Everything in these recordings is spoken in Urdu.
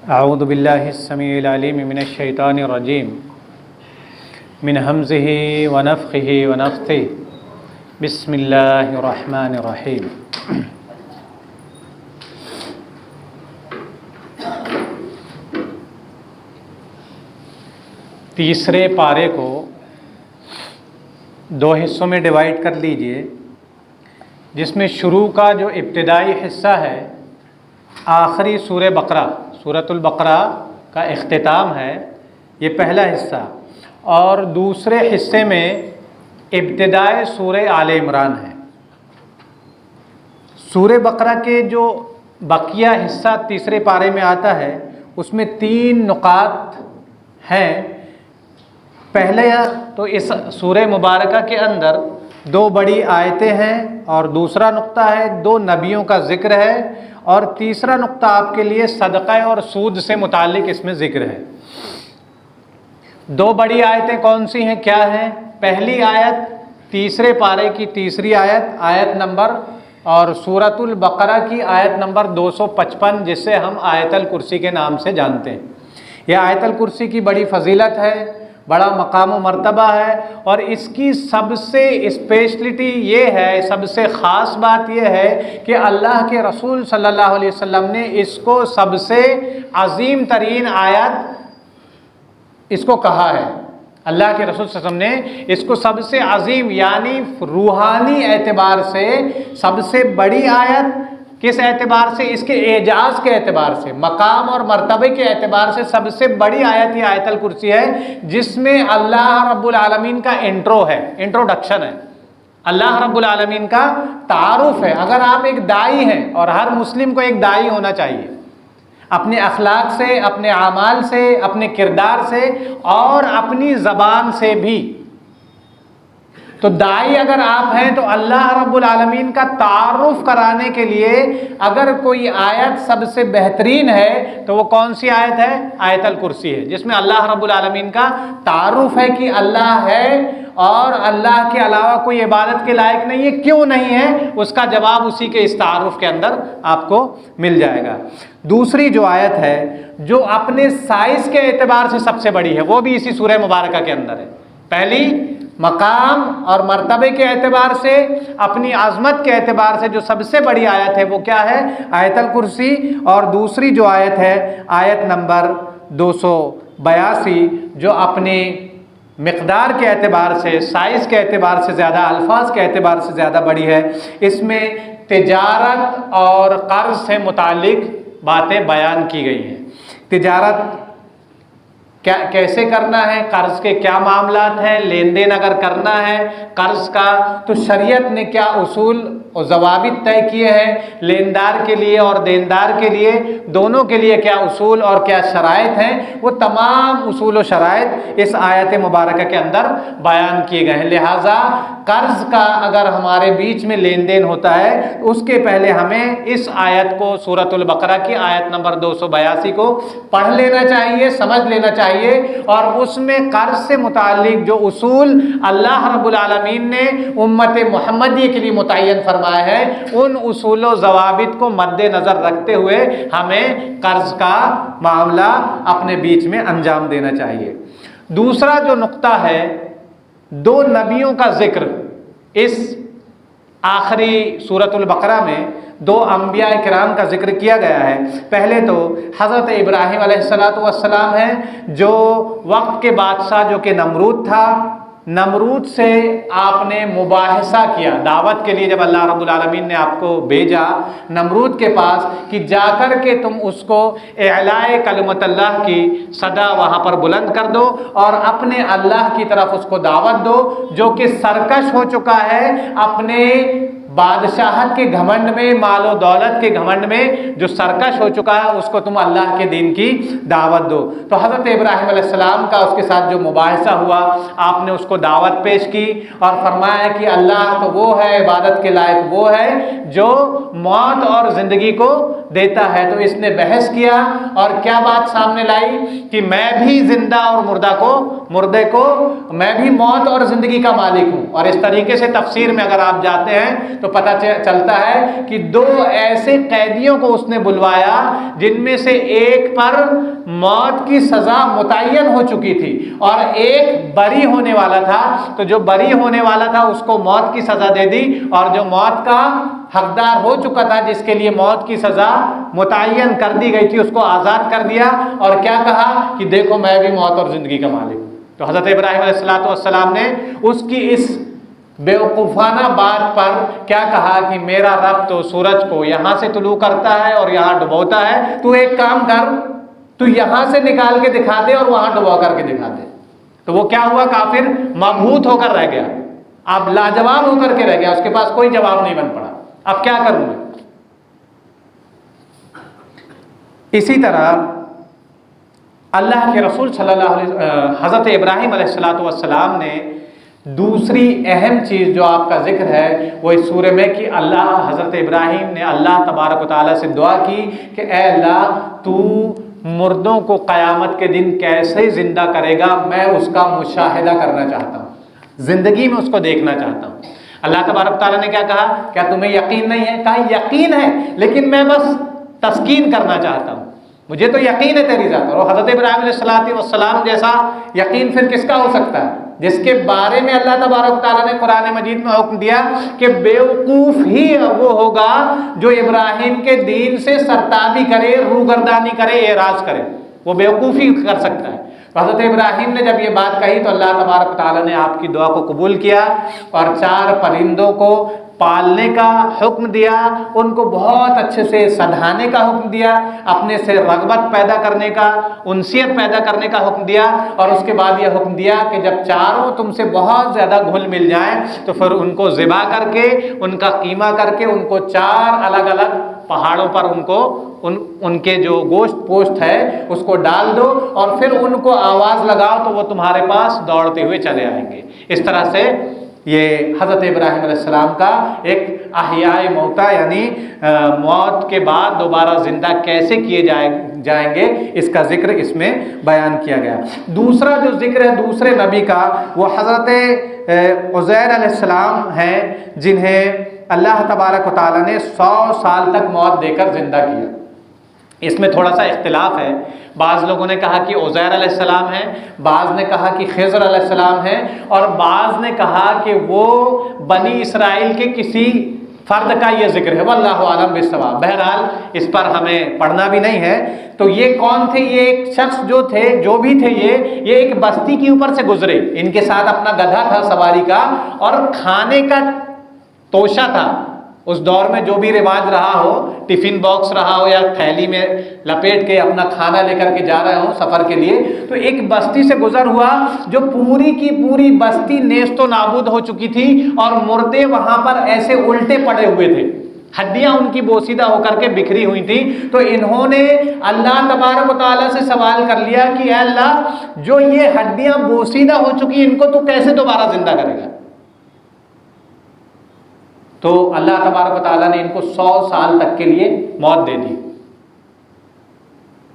اعوذ باللہ السمیع العلیم من الشیطان الرجیم من ہمزہ ونفخہ ونفثہ بسم اللہ الرحمن الرحیم۔ تیسرے پارے کو دو حصوں میں ڈیوائیڈ کر لیجئے، جس میں شروع کا جو ابتدائی حصہ ہے آخری سورہ بقرہ، سورۃ البقرہ کا اختتام ہے، یہ پہلا حصہ، اور دوسرے حصے میں ابتدائے سورہ آل عمران ہے۔ سورہ بقرہ کے جو بقیہ حصہ تیسرے پارے میں آتا ہے اس میں 3 نقاط ہیں۔ پہلے تو اس سورہ مبارکہ کے اندر 2 بڑی آیتیں ہیں، اور دوسرا نقطہ ہے 2 نبیوں کا ذکر ہے، اور تیسرا نقطہ آپ کے لیے صدقہ اور سود سے متعلق اس میں ذکر ہے۔ 2 بڑی آیتیں کون سی ہیں، کیا ہیں؟ پہلی آیت تیسرے پارے کی تیسری آیت، آیت نمبر، اور سورۃ البقرہ کی آیت نمبر 255، جسے ہم آیت الکرسی کے نام سے جانتے ہیں۔ یہ آیت الکرسی کی بڑی فضیلت ہے، بڑا مقام و مرتبہ ہے، اور اس کی سب سے اسپیشلٹی یہ ہے، سب سے خاص بات یہ ہے کہ اللہ کے رسول صلی اللہ علیہ وسلم نے اس کو سب سے عظیم ترین آیت اس کو کہا ہے۔ اللہ کے رسول صلی اللہ علیہ وسلم نے اس کو سب سے عظیم، یعنی روحانی اعتبار سے سب سے بڑی آیت، کس اعتبار سے؟ اس کے اعجاز کے اعتبار سے، مقام اور مرتبے کے اعتبار سے سب سے بڑی آیت یہ آیت الکرسی ہے، جس میں اللہ رب العالمین کا انٹرو ہے، انٹروڈکشن ہے، اللہ رب العالمین کا تعارف ہے۔ اگر آپ ایک داعی ہیں، اور ہر مسلم کو ایک داعی ہونا چاہیے، اپنے اخلاق سے، اپنے اعمال سے، اپنے کردار سے، اور اپنی زبان سے بھی، تو داعی اگر آپ ہیں تو اللہ رب العالمین کا تعارف کرانے کے لیے اگر کوئی آیت سب سے بہترین ہے تو وہ کون سی آیت ہے؟ آیت الکرسی ہے، جس میں اللہ رب العالمین کا تعارف ہے کہ اللہ ہے اور اللہ کے علاوہ کوئی عبادت کے لائق نہیں ہے۔ کیوں نہیں ہے؟ اس کا جواب اسی کے اس تعارف کے اندر آپ کو مل جائے گا۔ دوسری جو آیت ہے جو اپنے سائز کے اعتبار سے سب سے بڑی ہے، وہ بھی اسی سورہ مبارکہ کے اندر ہے۔ پہلی مقام اور مرتبے کے اعتبار سے، اپنی عظمت کے اعتبار سے جو سب سے بڑی آیت ہے وہ کیا ہے؟ آیت الکرسی۔ اور دوسری جو آیت ہے آیت نمبر 282، جو اپنی مقدار کے اعتبار سے، سائز کے اعتبار سے زیادہ، الفاظ کے اعتبار سے زیادہ بڑی ہے۔ اس میں تجارت اور قرض سے متعلق باتیں بیان کی گئی ہیں۔ تجارت کیسے کرنا ہے، قرض کے کیا معاملات ہیں، لین دین اگر کرنا ہے قرض کا تو شریعت نے کیا اصول اور ضوابط طے کیے ہیں، لیندار کے لیے اور دیندار کے لیے، دونوں کے لیے کیا اصول اور کیا شرائط ہیں، وہ تمام اصول و شرائط اس آیت مبارکہ کے اندر بیان کیے گئے ہیں۔ لہٰذا قرض کا اگر ہمارے بیچ میں لین دین ہوتا ہے اس کے پہلے ہمیں اس آیت کو، سورۃ البقرہ کی آیت نمبر 282 کو پڑھ لینا چاہیے، سمجھ لینا چاہیے، اور اس میں قرض سے متعلق جو اصول اللہ رب العالمین نے امت محمدیہ کے لیے متعین فرمایا ہے، ان اصول و ضوابط کو مد نظر رکھتے ہوئے ہمیں قرض کا معاملہ اپنے بیچ میں انجام دینا چاہیے۔ دوسرا جو نقطہ ہے، 2 نبیوں کا ذکر اس آخری سورۃ البقرہ میں 2 انبیاء کرام کا ذکر کیا گیا ہے۔ پہلے تو حضرت ابراہیم علیہ السلام ہیں، جو وقت کے بادشاہ جو کہ نمرود تھا، نمرود سے آپ نے مباحثہ کیا، دعوت کے لیے جب اللہ رب العالمین نے آپ کو بھیجا نمرود کے پاس کہ جا کر کے تم اس کو اعلاء کلمت اللہ کی صدا وہاں پر بلند کر دو، اور اپنے اللہ کی طرف اس کو دعوت دو، جو کہ سرکش ہو چکا ہے اپنے بادشاہت کے گھمنڈ میں، مال و دولت کے گھمنڈ میں، جو سرکش ہو چکا ہے اس کو تم اللہ کے دین کی دعوت دو۔ تو حضرت ابراہیم علیہ السلام کا اس کے ساتھ جو مباحثہ ہوا، آپ نے اس کو دعوت پیش کی اور فرمایا کہ اللہ تو وہ ہے، عبادت کے لائق وہ ہے جو موت اور زندگی کو دیتا ہے۔ تو اس نے بحث کیا اور کیا بات سامنے لائی کہ میں بھی زندہ اور مردے کو میں بھی موت اور زندگی کا مالک ہوں۔ اور اس طریقے سے تفسیر میں اگر آپ جاتے ہیں تو پتہ چلتا ہے کہ دو ایسے قیدیوں کو اس نے بلوایا جن میں سے ایک پر موت کی سزا متعین ہو چکی تھی اور ایک بری ہونے والا تھا، تو جو بری ہونے والا تھا اس کو موت کی سزا دے دی، اور جو موت کا حقدار ہو چکا تھا جس کے لیے موت کی سزا متعین کر دی گئی تھی اس کو آزاد کر دیا، اور کیا کہا کہ دیکھو میں بھی موت اور زندگی کا مالک ہوں۔ تو حضرت ابراہیم علیہ السلام نے اس کی اس بیوقوفانہ بات پر کیا کہا کہ میرا رب تو سورج کو یہاں سے طلوع کرتا ہے اور یہاں ڈبوتا ہے، تو ایک کام کر، تو یہاں سے نکال کے دکھا دے اور وہاں ڈبو کر کے دکھا دے۔ تو وہ کیا ہوا؟ کافر مبہوت ہو کر رہ گیا، اب لاجواب ہو کر کے رہ گیا، اس کے پاس کوئی جواب نہیں بن پڑا، اب کیا کروں میں؟ اسی طرح اللہ کے رسول صلی اللہ علیہ حضرت ابراہیم علیہ السلام نے دوسری اہم چیز جو آپ کا ذکر ہے وہ اس سورہ میں کہ حضرت ابراہیم نے اللہ تبارک و تعالیٰ سے دعا کی کہ اے اللہ تو مردوں کو قیامت کے دن کیسے زندہ کرے گا، میں اس کا مشاہدہ کرنا چاہتا ہوں، زندگی میں اس کو دیکھنا چاہتا ہوں۔ اللہ تبارک و تعالیٰ نے کیا کہا؟ کیا تمہیں یقین نہیں ہے؟ کہا یقین ہے، لیکن میں بس تسکین کرنا چاہتا ہوں، مجھے تو یقین ہے تیری ذات پر۔ اور حضرت ابراہیم علیہ السلام جیسا یقین پھر کس کا ہو سکتا ہے؟ جس کے بارے میں اللہ تبارک و تعالیٰ نے قرآن مجید میں حکم دیا کہ بیوقوف ہی وہ ہوگا جو ابراہیم کے دین سے سرتابی کرے، روگردانی کرے، اعراض کرے، وہ بیوقوفی کر سکتا ہے۔ تو حضرت ابراہیم نے جب یہ بات کہی تو اللہ تبارک و تعالیٰ نے آپ کی دعا کو قبول کیا اور 4 پرندوں کو پالنے کا حکم دیا، ان کو بہت اچھے سے سدھانے کا حکم دیا، اپنے سے رغبت پیدا کرنے کا، انسیت پیدا کرنے کا حکم دیا، اور اس کے بعد یہ حکم دیا کہ جب چاروں تم سے بہت زیادہ گھل مل جائیں تو پھر ان کو ذبح کر کے، ان کا قیمہ کر کے، ان کو 4 الگ الگ پہاڑوں پر ان کے جو گوشت پوشت ہے اس کو ڈال دو، اور پھر ان کو آواز لگاؤ تو وہ تمہارے پاس دوڑتے ہوئے چلے آئیں گے۔ اس طرح سے یہ حضرت ابراہیم علیہ السلام کا ایک احیاء موتا یعنی موت کے بعد دوبارہ زندہ کیسے کیے جائیں گے اس کا ذکر اس میں بیان کیا گیا۔ دوسرا جو ذکر ہے دوسرے نبی کا وہ حضرت عزیر علیہ السلام ہیں، جنہیں اللہ تبارک و تعالیٰ نے 100 سال تک موت دے کر زندہ کیا۔ اس میں تھوڑا سا اختلاف ہے، بعض لوگوں نے کہا کہ عزیر علیہ السلام ہیں، بعض نے کہا کہ خضر علیہ السلام ہیں، اور بعض نے کہا کہ وہ بنی اسرائیل کے کسی فرد کا یہ ذکر ہے، واللہ اعلم بالصواب۔ بہرحال اس پر ہمیں پڑھنا بھی نہیں ہے۔ تو یہ کون تھے؟ یہ ایک شخص جو بھی تھے یہ ایک بستی کے اوپر سے گزرے، ان کے ساتھ اپنا گدھا تھا سواری کا، اور کھانے کا توشہ تھا۔ اس دور میں جو بھی رواج رہا ہو، ٹفن باکس رہا ہو یا تھیلی میں لپیٹ کے اپنا کھانا لے کر کے جا رہے ہوں سفر کے لیے، تو ایک بستی سے گزر ہوا جو پوری کی پوری بستی نیست و نابود ہو چکی تھی، اور مردے وہاں پر ایسے الٹے پڑے ہوئے تھے، ہڈیاں ان کی بوسیدہ ہو کر کے بکھری ہوئی تھی۔ تو انہوں نے اللہ تبارک و تعالیٰ سے سوال کر لیا کہ اے اللہ، جو یہ ہڈیاں بوسیدہ ہو چکی ان کو تو کیسے دوبارہ زندہ کرے گا؟ تو اللہ تبارک و تعالیٰ نے ان کو 100 سال تک کے لیے موت دے دی،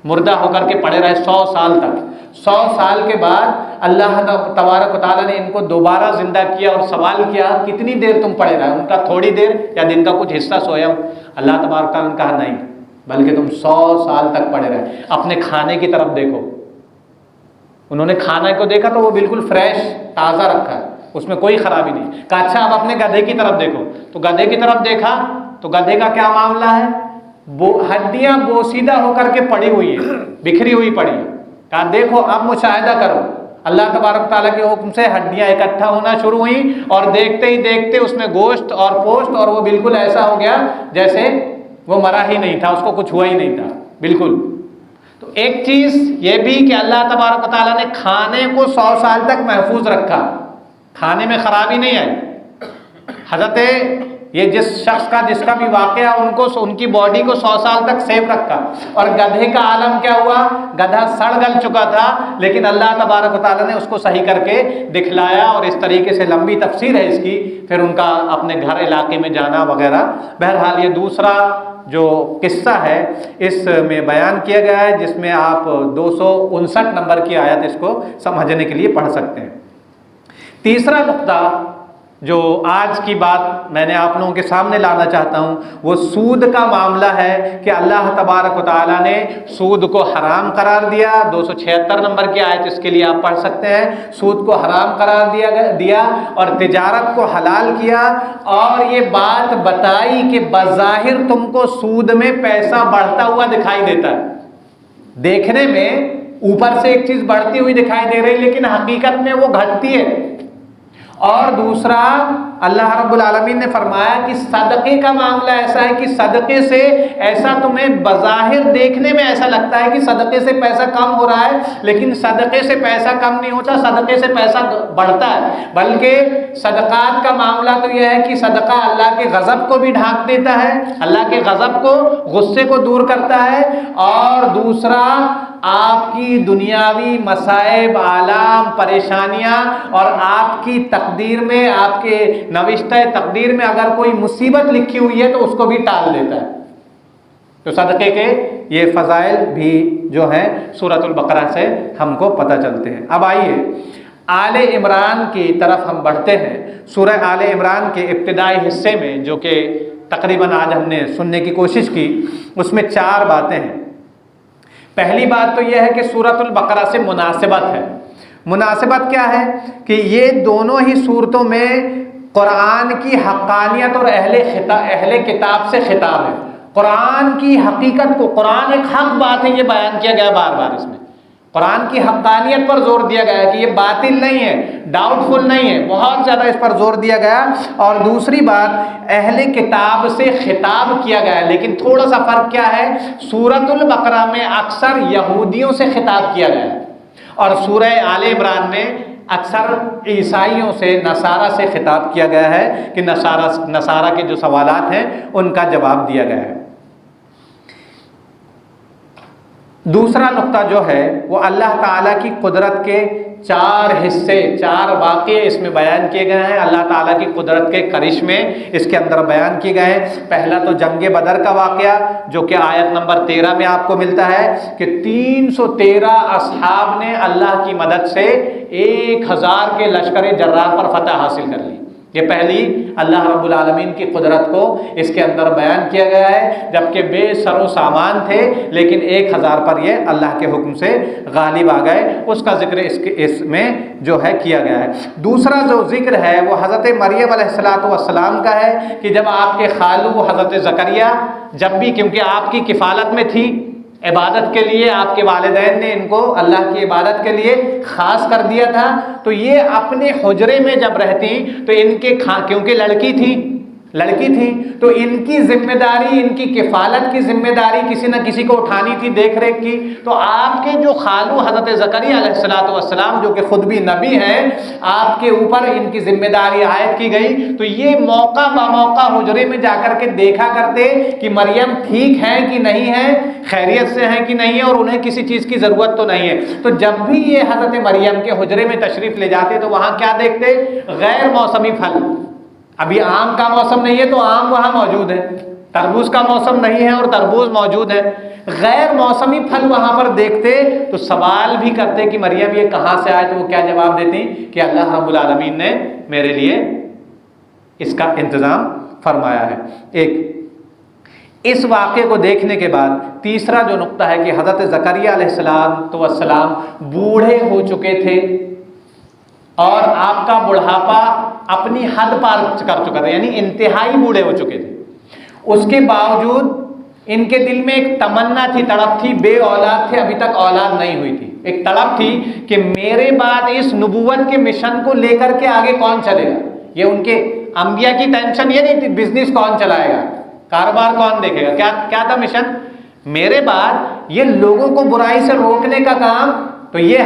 مردہ ہو کر کے پڑے رہے 100 سال تک۔ 100 سال کے بعد اللہ تبارک و تعالیٰ نے ان کو دوبارہ زندہ کیا اور سوال کیا کتنی دیر تم پڑے رہے؟ ان کا تھوڑی دیر یا دن کا کچھ حصہ سویا ہوں؟ اللہ تبارک و تعالیٰ نے کہا نہیں، بلکہ تم 100 سال تک پڑے رہے۔ اپنے کھانے کی طرف دیکھو، انہوں نے کھانے کو دیکھا تو وہ بالکل فریش تازہ رکھا ہے، اس میں کوئی خرابی نہیں۔ کہا اچھا اب اپنے گدھے کی طرف دیکھو، تو گدھے کی طرف دیکھا تو گدھے کا کیا معاملہ ہے؟ ہڈیاں بوسیدہ ہو کر کے پڑی ہوئی ہیں، بکھری ہوئی پڑی ہیں۔ کہا دیکھو اب مشاہدہ کرو۔ اللہ تبارک تعالیٰ کے حکم سے ہڈیاں اکٹھا ہونا شروع ہوئیں، اور دیکھتے ہی دیکھتے اس میں گوشت اور پوشت، اور وہ بالکل ایسا ہو گیا جیسے وہ مرا ہی نہیں تھا، اس کو کچھ ہوا ہی نہیں تھا بالکل۔ تو ایک چیز یہ بھی کہ اللہ تبارک تعالیٰ نے کھانے کو 100 سال تک محفوظ رکھا، کھانے میں خرابی نہیں آئی۔ حضرت یہ جس شخص کا جس کا بھی واقعہ ان کی باڈی کو 100 سال تک سیف رکھا. اور گدھے کا عالم کیا ہوا؟ گدھا سڑ گل چکا تھا لیکن اللہ تبارک و تعالیٰ نے اس کو صحیح کر کے دکھلایا. اور اس طریقے سے لمبی تفسیر ہے اس کی، پھر ان کا اپنے گھر علاقے میں جانا وغیرہ. بہرحال یہ دوسرا جو قصہ ہے اس میں بیان کیا گیا ہے، جس میں آپ 259 نمبر کی آیت اس کو سمجھنے کے لیے پڑھ سکتے ہیں. تیسرا نقطہ جو آج کی بات میں نے آپ لوگوں کے سامنے لانا چاہتا ہوں وہ سود کا معاملہ ہے کہ اللہ تبارک و تعالیٰ نے سود کو حرام قرار دیا. 276 نمبر کی آیت اس کے لیے آپ پڑھ سکتے ہیں. سود کو حرام قرار دیا اور تجارت کو حلال کیا، اور یہ بات بتائی کہ بظاہر تم کو سود میں پیسہ بڑھتا ہوا دکھائی دیتا ہے، دیکھنے میں اوپر سے ایک چیز بڑھتی ہوئی دکھائی دے رہی لیکن حقیقت میں وہ گھٹتی ہے. اور دوسرا اللہ رب العالمین نے فرمایا کہ صدقے کا معاملہ ایسا ہے کہ صدقے سے ایسا تمہیں بظاہر دیکھنے میں ایسا لگتا ہے کہ صدقے سے پیسہ کم ہو رہا ہے، لیکن صدقے سے پیسہ کم نہیں ہوتا، صدقے سے پیسہ بڑھتا ہے. بلکہ صدقات کا معاملہ تو یہ ہے کہ صدقہ اللہ کے غضب کو بھی ڈھانک دیتا ہے، اللہ کے غضب کو، غصے کو دور کرتا ہے. اور دوسرا آپ کی دنیاوی مصائب، آلام، پریشانیاں اور آپ کی تقدیر میں، آپ کے نوشتہ تقدیر میں اگر کوئی مصیبت لکھی ہوئی ہے تو اس کو بھی ٹال دیتا ہے. تو صدقے کے یہ فضائل بھی جو ہیں سورۃ البقرہ سے ہم کو پتہ چلتے ہیں. اب آئیے آل عمران کی طرف ہم بڑھتے ہیں. سورہ آل عمران کے ابتدائی حصے میں جو کہ تقریباً آج ہم نے سننے کی کوشش کی، اس میں 4 باتیں ہیں. پہلی بات تو یہ ہے کہ سورۃ البقرہ سے مناسبت ہے. مناسبت کیا ہے کہ یہ دونوں ہی صورتوں میں قرآن کی حقانیت اور اہل کتاب سے خطاب ہے. قرآن کی حقیقت کو، قرآن ایک حق بات ہے، یہ بیان کیا گیا بار بار. اس میں قرآن کی حقانیت پر زور دیا گیا ہے کہ یہ باطل نہیں ہے، ڈاؤٹ فل نہیں ہے، بہت زیادہ اس پر زور دیا گیا. اور دوسری بات اہل کتاب سے خطاب کیا گیا ہے، لیکن تھوڑا سا فرق کیا ہے، سورۃ البقرہ میں اکثر یہودیوں سے خطاب کیا گیا ہے اور سورہ آل عمران میں اکثر عیسائیوں سے، نصارہ سے خطاب کیا گیا ہے کہ نصارہ کے جو سوالات ہیں ان کا جواب دیا گیا ہے. دوسرا نقطہ جو ہے وہ اللہ تعالیٰ کی قدرت کے 4 حصے، 4 واقعے اس میں بیان کیے گئے ہیں. اللہ تعالیٰ کی قدرت کے کرشمے اس کے اندر بیان کیے گئے ہیں. پہلا تو جنگ بدر کا واقعہ جو کہ آیت نمبر 13 میں آپ کو ملتا ہے کہ 313 اصحاب نے اللہ کی مدد سے 1000 کے لشکر جرار پر فتح حاصل کر لی. یہ پہلی اللہ رب العالمین کی قدرت کو اس کے اندر بیان کیا گیا ہے، جبکہ بے سر و سامان تھے لیکن 1000 پر یہ اللہ کے حکم سے غالب آ گئے. اس کا ذکر اس میں جو ہے کیا گیا ہے. دوسرا جو ذکر ہے وہ حضرت مریم علیہ السلام کا ہے کہ جب آپ کے خالو حضرت زکریا جب بھی، کیونکہ آپ کی کفالت میں تھی عبادت کے لیے، آپ کے والدین نے ان کو اللہ کی عبادت کے لیے خاص کر دیا تھا، تو یہ اپنے حجرے میں جب رہتی تو ان کے کیونکہ لڑکی تھی تو ان کی ذمہ داری، ان کی کفالت کی ذمہ داری کسی نہ کسی کو اٹھانی تھی، دیکھ ریکھ کی. تو آپ کے جو خالو حضرت زکریا علیہ السلام جو کہ خود بھی نبی ہیں، آپ کے اوپر ان کی ذمہ داری عائد کی گئی. تو یہ موقع بموقع حجرے میں جا کر کے دیکھا کرتے کہ مریم ٹھیک ہیں کہ نہیں ہیں، خیریت سے ہیں کہ نہیں ہے، اور انہیں کسی چیز کی ضرورت تو نہیں ہے. تو جب بھی یہ حضرت مریم کے حجرے میں تشریف لے جاتے تو وہاں کیا دیکھتے؟ غیر موسمی پھل. ابھی آم کا موسم نہیں ہے تو آم وہاں موجود ہے، تربوز کا موسم نہیں ہے اور تربوز موجود ہے. غیر موسمی پھل وہاں پر دیکھتے تو سوال بھی کرتے کہ مریم یہ کہاں سے آئے، تو وہ کیا جواب دیتی کہ اللہ رب العالمین نے میرے لیے اس کا انتظام فرمایا ہے. اس واقعے کو دیکھنے کے بعد تیسرا جو نقطہ ہے کہ حضرت زکریا علیہ السلام بوڑھے ہو چکے تھے اور آپ کا بڑھاپا اپنی حد پار کر چکا تھا، یعنی انتہائی بوڑھے ہو چکے تھے. اس کے باوجود ان کے دل میں ایک تمنا تھی، تڑپ تھی، بے اولاد تھے، ابھی تک اولاد نہیں ہوئی تھی. ایک تڑپ تھی کہ میرے بعد اس نبوت کے مشن کو لے کر کے آگے کون چلے گا. یہ ان کے انبیاء کی ٹینشن یہ نہیں تھی بزنس کون چلائے گا، کاروبار کون دیکھے گا. کیا تھا مشن؟ میرے بعد یہ لوگوں کو برائی سے روکنے کا کام. تو تو یہ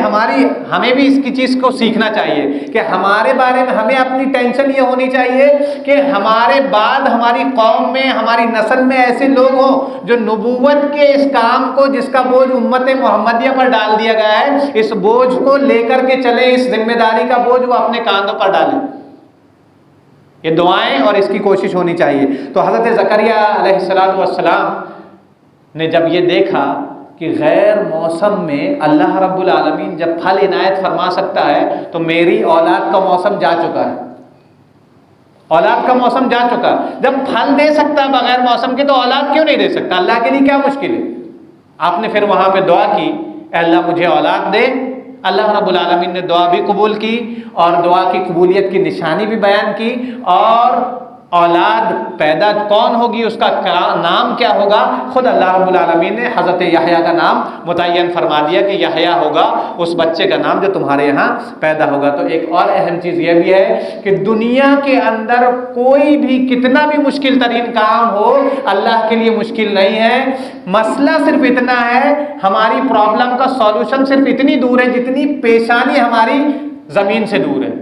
ہمیں بھی اس کی چیز کو سیکھنا چاہیے کہ ہمارے بارے میں ہمیں اپنی ٹینشن یہ ہونی چاہیے کہ ہمارے بعد ہماری قوم میں ہماری نسل میں ایسے لوگ ہوں جو نبوت کے اس کام کو جس کا بوجھ امت محمدیہ پر ڈال دیا گیا ہے اس بوجھ کو لے کر کے چلے، اس ذمہ داری کا بوجھ وہ اپنے کاندھوں پر ڈالیں۔ یہ دعائیں اور اس کی کوشش ہونی چاہیے۔ تو حضرت زکریا علیہ السلام نے جب یہ دیکھا کہ غیر موسم میں اللہ رب العالمین جب پھل عنایت فرما سکتا ہے تو میری اولاد کا موسم جا چکا ہے، اولاد کا موسم جا چکا ہے۔ جب پھل دے سکتا ہے بغیر موسم کے تو اولاد کیوں نہیں دے سکتا؟ اللہ کے لیے کیا مشکل ہے؟ آپ نے پھر وہاں پہ دعا کی، اے اللہ مجھے اولاد دے۔ اللہ رب العالمین نے دعا بھی قبول کی اور دعا کی قبولیت کی نشانی بھی بیان کی، اور اولاد پیدا کون ہوگی، اس کا نام کیا ہوگا، خود اللہ رب العالمین نے حضرت یحییٰ کا نام متعین فرما دیا کہ یحییٰ ہوگا اس بچے کا نام جو تمہارے یہاں پیدا ہوگا۔ تو ایک اور اہم چیز یہ بھی ہے کہ دنیا کے اندر کوئی بھی کتنا بھی مشکل ترین کام ہو اللہ کے لیے مشکل نہیں ہے۔ مسئلہ صرف اتنا ہے، ہماری پرابلم کا سولوشن صرف اتنی دور ہے جتنی پیشانی ہماری زمین سے دور ہے۔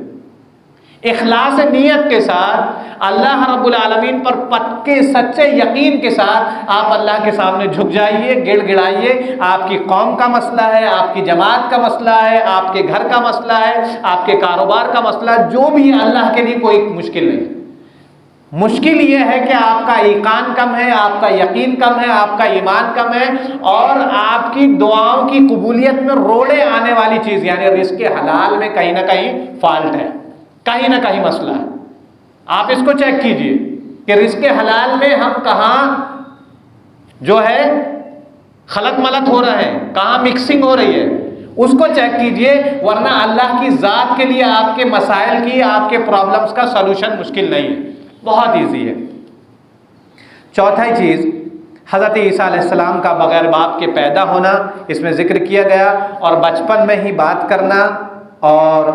اخلاص نیت کے ساتھ اللہ رب العالمین پر پکے سچے یقین کے ساتھ آپ اللہ کے سامنے جھک جائیے، گڑ گڑائیے۔ آپ کی قوم کا مسئلہ ہے، آپ کی جماعت کا مسئلہ ہے، آپ کے گھر کا مسئلہ ہے، آپ کے کاروبار کا مسئلہ، جو بھی ہے اللہ کے لیے کوئی مشکل نہیں۔ مشکل یہ ہے کہ آپ کا ایقان کم ہے، آپ کا یقین کم ہے، آپ کا ایمان کم ہے، اور آپ کی دعاؤں کی قبولیت میں روڑے آنے والی چیز یعنی رزق حلال میں کہیں نہ کہیں فالٹ ہے، کہیں نہ کہیں مسئلہ ہے۔ آپ اس کو چیک کیجئے کہ رزق حلال میں ہم کہاں جو ہے خلط ملط ہو رہا ہے، کہاں مکسنگ ہو رہی ہے، اس کو چیک کیجئے، ورنہ اللہ کی ذات کے لیے آپ کے مسائل کی، آپ کے پرابلمز کا سلوشن مشکل نہیں ہے، بہت ایزی ہے۔ چوتھائی چیز، حضرت عیسیٰ علیہ السلام کا بغیر باپ کے پیدا ہونا اس میں ذکر کیا گیا، اور بچپن میں ہی بات کرنا اور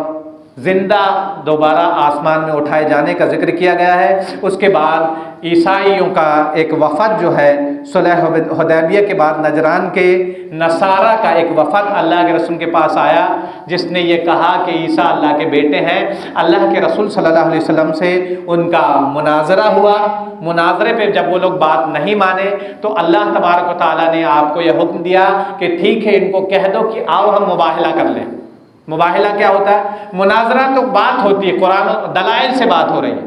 زندہ دوبارہ آسمان میں اٹھائے جانے کا ذکر کیا گیا ہے۔ اس کے بعد عیسائیوں کا ایک وفد جو ہے صلح حدیبیہ کے بعد نجران کے نصارہ کا ایک وفد اللہ کے رسول کے پاس آیا، جس نے یہ کہا کہ عیسیٰ اللہ کے بیٹے ہیں۔ اللہ کے رسول صلی اللہ علیہ وسلم سے ان کا مناظرہ ہوا، مناظرے پہ جب وہ لوگ بات نہیں مانے تو اللہ تبارک و تعالیٰ نے آپ کو یہ حکم دیا کہ ٹھیک ہے، ان کو کہہ دو کہ آؤ ہم مباہلہ کر لیں۔ مباہلہ کیا ہوتا ہے؟ مناظرہ تو بات ہوتی ہے، قرآن دلائل سے بات ہو رہی ہے۔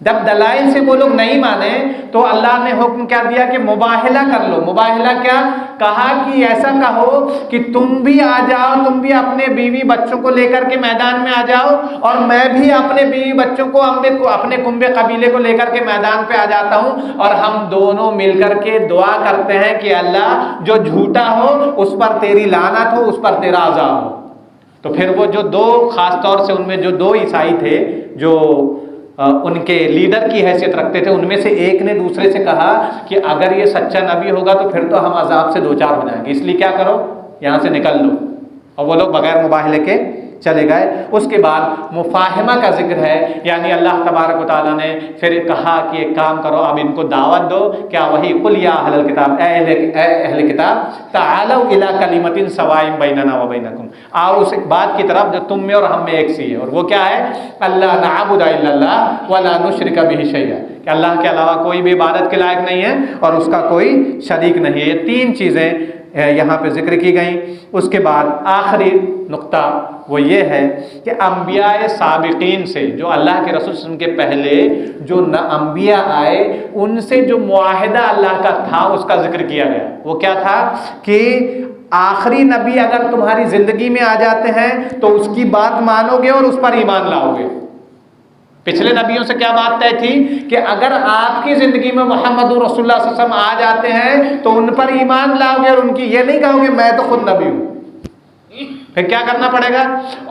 جب دلائل سے وہ لوگ نہیں مانے تو اللہ نے حکم کیا دیا کہ مباہلہ کر لو۔ مباہلہ کیا کہا کہ ایسا کہو کہ تم بھی آ جاؤ، تم بھی اپنے بیوی بچوں کو لے کر کے میدان میں آ جاؤ، اور میں بھی اپنے بیوی بچوں کو اپنے کنبے قبیلے کو لے کر کے میدان پہ آ جاتا ہوں، اور ہم دونوں مل کر کے دعا کرتے ہیں کہ اللہ جو جھوٹا ہو اس پر تیری لعنت ہو، اس پر تیرا عذاب ہو۔ تو پھر وہ جو دو، خاص طور سے ان میں جو دو عیسائی تھے جو ان کے لیڈر کی حیثیت رکھتے تھے، ان میں سے ایک نے دوسرے سے کہا کہ اگر یہ سچا نبی ہوگا تو پھر تو ہم عذاب سے دوچار ہو جائیں گے، اس لیے کیا کرو، یہاں سے نکل لو۔ اور وہ لوگ بغیر مباہلے کے چلے گئے۔ اس کے بعد مفاہمہ کا ذکر ہے، یعنی اللہ تبارک و تعالیٰ نے پھر کہا کہ ایک کام کرو، اب ان کو دعوت دو۔ کیا وہی قل یا اہل الکتاب، اے اہل کتاب تعالوا الی کلمۃ سواء بیننا و بینکم، آؤ اس بات کی طرف جو تم میں اور ہم میں ایک سی ہے، اور وہ کیا ہے؟ اللہ نعبد الا اللہ ولا نشرک بہ شیئا، کہ اللہ کے علاوہ کوئی بھی عبادت کے لائق نہیں ہے اور اس کا کوئی شریک نہیں ہے۔ یہ تین چیزیں یہاں پہ ذکر کی گئیں۔ اس کے بعد آخری نقطہ وہ یہ ہے کہ انبیاء سابقین سے، جو اللہ کے رسول صلی اللہ علیہ وسلم کے پہلے جو انبیاء آئے، ان سے جو معاہدہ اللہ کا تھا اس کا ذکر کیا گیا۔ وہ کیا تھا کہ آخری نبی اگر تمہاری زندگی میں آ جاتے ہیں تو اس کی بات مانو گے اور اس پر ایمان لاؤ گے۔ پچھلے نبیوں سے کیا بات طے تھی کہ اگر آپ کی زندگی میں محمد رسول اللہ صلی اللہ علیہ وسلم آ جاتے ہیں تو ان پر ایمان لاؤ گے، اور ان کی یہ نہیں کہو گے میں تو خود نبی ہوں۔ پھر کیا کرنا پڑے گا؟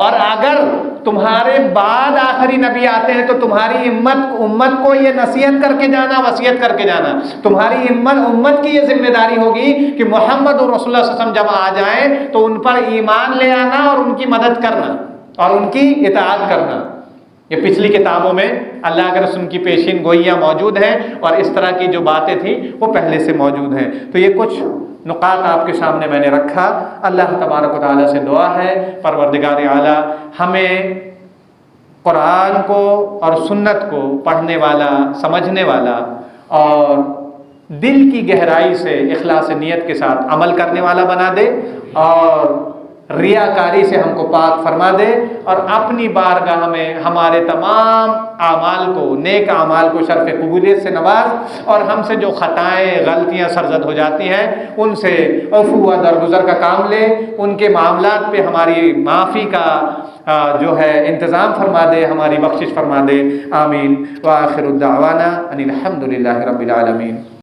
اور اگر تمہارے بعد آخری نبی آتے ہیں تو تمہاری امت کو یہ نصیحت کر کے جانا، وصیت کر کے جانا، تمہاری امت کی یہ ذمہ داری ہوگی کہ محمد رسول اللہ صلی اللہ علیہ وسلم جب آ جائیں تو ان پر ایمان لے آنا اور ان کی مدد کرنا اور ان کی اطاعت کرنا۔ یہ پچھلی کتابوں میں اللہ کے رسول کی پیشین گوئیاں موجود ہیں، اور اس طرح کی جو باتیں تھیں وہ پہلے سے موجود ہیں۔ تو یہ کچھ نقاط آپ کے سامنے میں نے رکھا۔ اللہ تبارک و تعالیٰ سے دعا ہے پروردگار اعلیٰ ہمیں قرآن کو اور سنت کو پڑھنے والا، سمجھنے والا اور دل کی گہرائی سے اخلاص نیت کے ساتھ عمل کرنے والا بنا دے، اور ریاکاری سے ہم کو پاک فرما دے، اور اپنی بارگاہ میں ہمارے تمام اعمال کو، نیک اعمال کو شرف قبولیت سے نواز، اور ہم سے جو خطائیں، غلطیاں سرزد ہو جاتی ہیں ان سے عفو و درگزر کا کام لے، ان کے معاملات پہ ہماری معافی کا جو ہے انتظام فرما دے، ہماری بخشش فرما دے۔ آمین۔ وآخر الدعوانا ان الحمد للہ رب العالمین۔